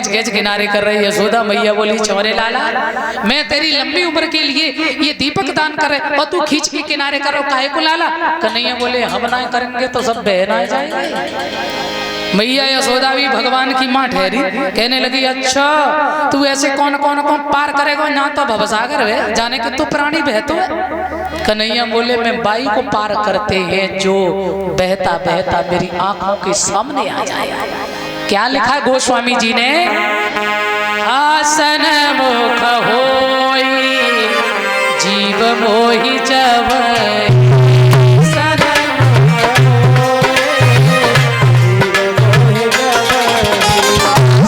खींच खींच किनारे कर रही है। यशोदा मैया बोली चौरे लाला, मैं तेरी लंबी उम्र के लिए ये दीपक दान करे और तू खींच के किनारे करो, काहे को लाला? कन्हैया बोले हम ना करेंगे तो सब बहना जाएगा। मैया यशोदा भी भगवान की माँ ठहरी, कहने लगी अच्छा तू ऐसे कौन कौन कौन पार करेगा, ना तो भवसागर है जाने के तू प्राणी बहतो है। कन्हैया बोले मैं बाई को पार करते हैं जो बहता बहता मेरी आंखों के सामने आ जाए। क्या लिखा है गोस्वामी जी ने? आसन मुख होई जीव मोहि जवै,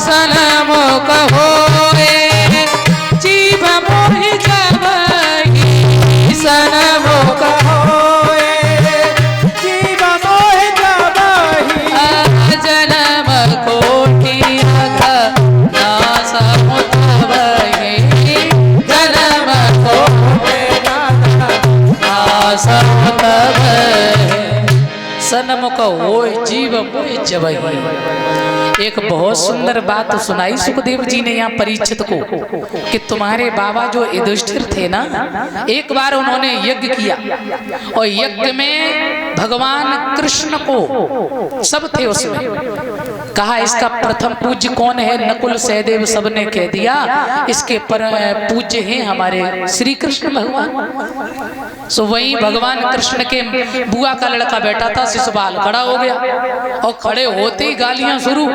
सनमुख होए जीव मोहि जवै, सनमुख होए जीव मोहि जवै, जन्म कोटि अघ नास मुतवै, जन्म कोटि नास मुतवै, सनमुख होए जीव मोहि जवै। एक बहुत सुंदर बात सुनाई सुखदेव जी ने यहाँ परीक्षित को कि तुम्हारे बाबा जो युधिष्ठिर थे ना, एक बार उन्होंने यज्ञ किया और यज्ञ में भगवान कृष्ण को सब थे उसमें, कहा इसका प्रथम पूज्य कौन है? नकुल सहदेव सबने कह दिया इसके पर पूज्य हैं हमारे श्री कृष्ण भगवान। सो वही भगवान कृष्ण के बुआ का लड़का बैठा था शिशुपाल, खड़ा हो गया और खड़े होते ही गालियां शुरू,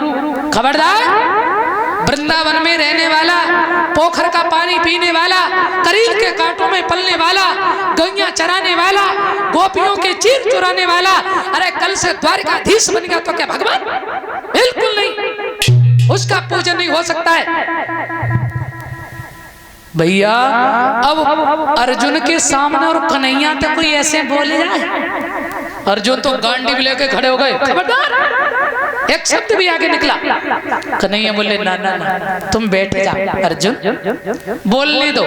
खबरदार वृंदावन में रहने वाला, पोखर का पानी पीने वाला, करील के कांटों में पलने वाला, गैया चराने वाला, गोपियों के चीर चुराने वाला, अरे कल से द्वारिकाधीश बन गया तो क्या भगवान? बिल्कुल नहीं, उसका पूजन नहीं हो सकता है। भैया अब अर्जुन के सामने और कन्हैया तो कोई ऐसे बोले जाए, अर्जुन तो गांडी भी लेके खड़े हो गए, खबरदार एक शब्द भी आगे निकला। कन्हैया बोले ना ना ना तुम बैठ जा, अर्जुन बोलने दो।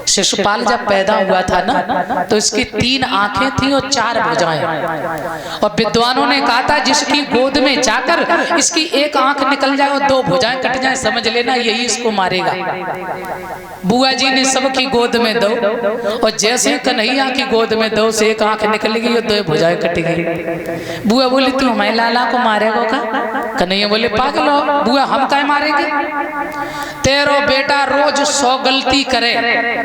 शिशुपाल जब पैदा हुआ था ना तो इसकी 3 आंखें थी और 4 भुजाएं, और विद्वानों ने कहा था जिसकी गोद में जाकर इसकी एक आंख निकल जाए और 2 भुजाएं कट जाए समझ लेना यही इसको मारेगा। बुआ जी ने सबकी गोद में दो और जैसे कन्हैया की गोद में दो से एक आंख निकल गई और 2 भुजाएं कट गई। बुआ बोली तू हमारे लाला को मारेगा का? कन्हैया बोले पागल हो बुआ, हम क्या मारेंगे? तेरो बेटा रोज 100 गलती करे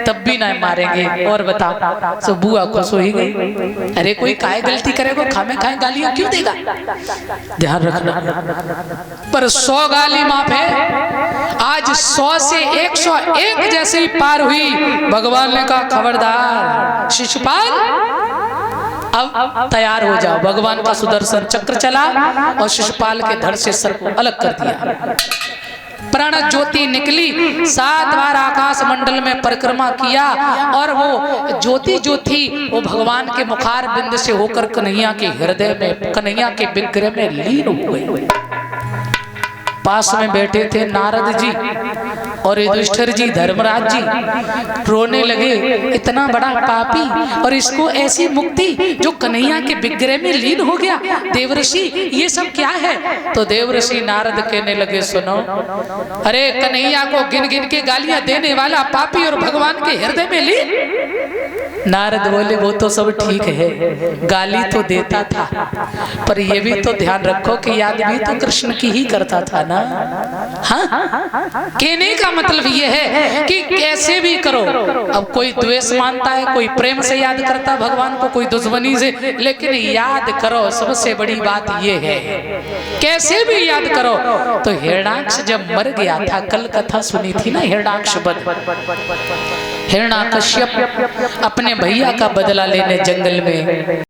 तब भी नहीं मारेंगे, और बता। तो बुआ खुश हो ही गई, अरे कोई काय गलती करेगा खामे खाए गालियां क्यों देगा? ध्यान रखना, पर 100 गाली माफ है, आज 100 से 101 जैसे ही पार हुई। भगवान ने कहा खबरदार शिशुपाल अब तैयार हो जाओ। भगवान का सुदर्शन चक्र चला और शिशुपाल के धड़ से सर को अलग कर दिया। प्राण ज्योति निकली, 7 बार आकाश मंडल में परिक्रमा किया और वो ज्योति जो थी वो भगवान के मुखार बिंद से होकर कन्हैया के हृदय में, कन्हैया के विग्रह में लीन हो गई। पास में बैठे थे नारद जी और युधिष्ठिर जी, धर्मराज जी रोने लगे, इतना बड़ा पापी और इसको ऐसी मुक्ति जो कन्हैया के विग्रह में लीन हो गया, देवऋषि ये सब क्या है? तो देवऋषि नारद कहने लगे सुनो, अरे कन्हैया को गिन गिन के गालियां देने वाला पापी और भगवान के हृदय में लीन। नारद बोले वो तो सब ठीक है, गाली तो देता था, पर ये भी तो ध्यान रखो कि याद भी तो कृष्ण की ही करता था ना। हाँ, कहने का मतलब ये है कि कैसे भी करो, अब कोई द्वेष मानता है, कोई प्रेम से याद करता भगवान को, कोई दुश्मनी से, लेकिन याद करो। सबसे बड़ी बात ये है कैसे भी याद करो। तो हिरण्याक्ष जब मर गया था, कल कथा सुनी थी ना हिरण्याक्ष वध, हिरण्याकश्यप अपने भैया का बदला लेने जंगल में